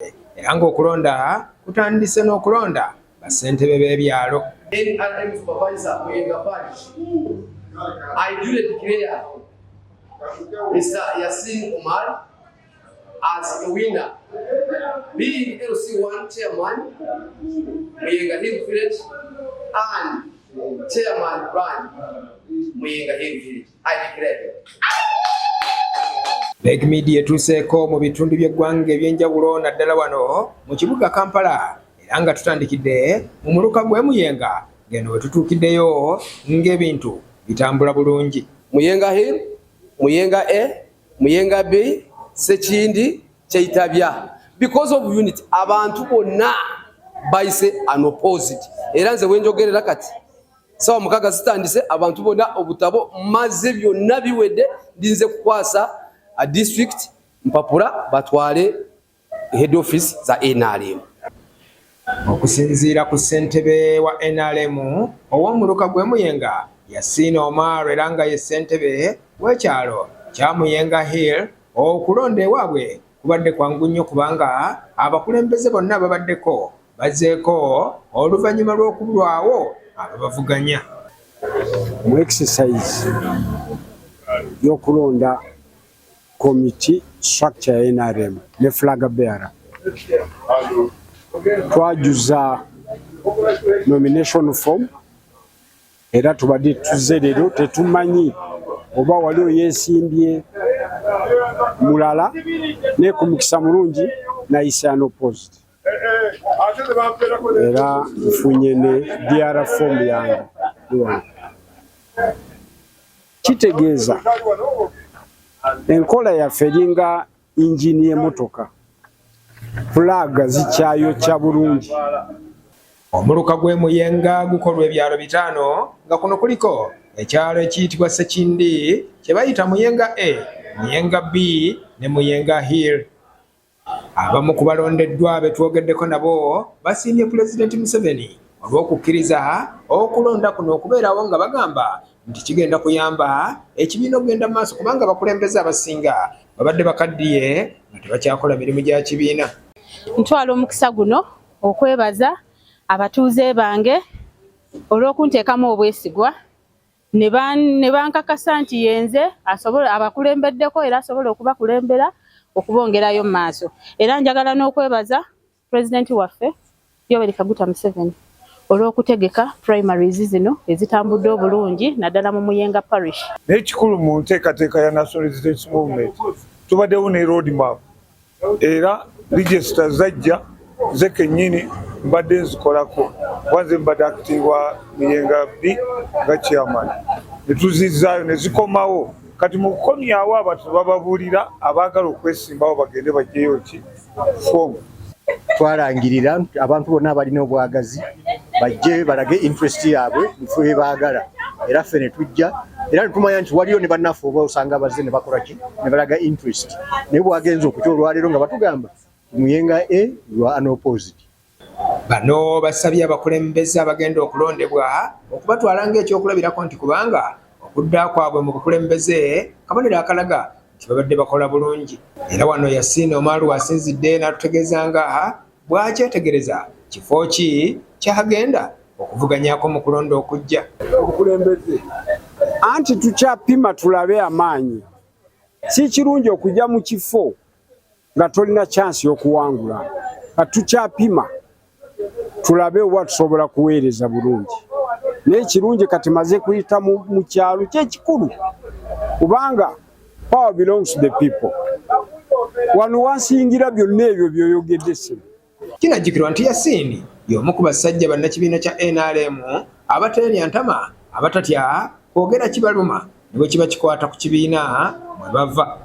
era ng'okulonda kutandise n'okulonda bassentebe b'ebyalo. NRM supervisor Muyenga Parish, I duly declare Mr. Yasin Omar as a winner, being LC1 chairman, Muyenga Hill Village, and chairman brand, Muyenga Hill Village. I declare. Lake Media etuuseeko mu bitundu by'eggwanga eby'enjawulo naddala wano mu kibuga Kampala era nga tutandikidde mu muluka gwe Muyenga ngeno we tutuukiddeyo ng'ebintu bitambula bulungi. Muyenga Hill, Muyenga A, Muyenga B, Sekindi, Kyeitabya. Because of unity, abantu bonna bayise unopposed. Era nze wenjogerera kati sawa mukaga zitandise abantu bonna obutabo maze byonna biwedde ndinze kukwasa a district mpapula batwale head office za NRM. Okusinziira ku ssentebe wa NRM ow'omuluka gwe Muyenga Yasin Omar era nga ye ssentebe w'ekyalo kya Muyenga Hill, okulonda ewaabwe kubadde kwangu nnyo kubanga abakulembeze bonna babaddeko bazzeeko oluvannyuma lw'okubulwawo ababavuganya. Mu exercise y'okulonda committee structure ya NRM ne flag bearer twajuza nomination form era tubadde tuzze leero tetumanyi oba waliwo yeesimbye mulala ne ku mukisa mulungi nayise unopposed era nfunye ne DR form yange. Kitegeeza enkola yaffe eringa injini y'emmotoka, fulaga zikyayokya bulungi. Omuluka gwe Muyenga gukolwa ebyalo bitaano nga kuno kuliko ekyalo ekiyitibwa Sekindi kye bayita Muyenga A, Muyenga B ne Muyenga Hill. Abamu ku balondeddwa be twogeddeko nabo basiimye Pulezidenti Museveni olw'okukkiriza okulonda kuno okubeerawo nga bagamba nti kigenda kuyamba ekibiina okugenda maaso kubanga abakulembeze abasinga babadde bakaddiye nga tebakyakola mirimu gya kibiina. Ntwala omukisa guno okwebaza abatuuze bange olw'okunteekamu obwesigwa ne bankakasa nti yenze asobola abakulembeddeko era asobola okubakulembera okubongerayo mu maaso. Era njagala n'okwebaza Pulezidenti waffe Yoweri Kaguta Museveni olw'okutegeka primaries zino ezitambudde obulungi naddala mu Muyenga Parish. N'ekikulu mu nteekateeka ya National Resistance Movement tubaddewo ne road map era register zajja ze kennyini mbadde nzikolako wanze mbadde akitingwa Muyenga B nga chairman ne tuzizzaayo ne zikomawo. Kati mu kukomyawo abantu bababuulira abaagala okwesimbawo bagende bagyeyo ki form. Twalangirira abantu bonna abalina obwagazi bajje balage interest yaabwe mufu ebaagala era ffe ne tujja era ne tumanya nti waliyo ne bannaffe oba osanga bazze ne bakola ki ne balaga interest naye bwagenza okutya olwaleero nga batugamba Muyenga A lwa unopposed. Bano basabye abakulembeze abagenda okulondebwa okubatwala ng'ekyokulabirako nti kubanga okudda kwabwe mu bukulembeze kabonero akalaga nti babadde bakola bulungi. Era wano Yasin Omar asinzidde n'atutegeeza nga bw'akyetegereza kifo ki kyagenda okuvuganyako mu kulonda okujja. Obukulembeze anti tukyapima tulabe amaanyi. Si kirungi okujja mu kifo nga tolina chance y'okuwangula. Tukyapima tulabe oba tusobola kuweereza bulungi. Naye kirungi kati maze kuyita mu kyalo ky'ekikulu kubanga power belongs to the people. Wano wansingira byonna ebyo by'oyogedde ssebo. Kinajjukirwa nti Yasin y'omu ku basajja bannakibiina kya NRM abateerya ntama abatatya kwogera kibaluma ne bwe kiba kikwata ku kibiina mwe bava.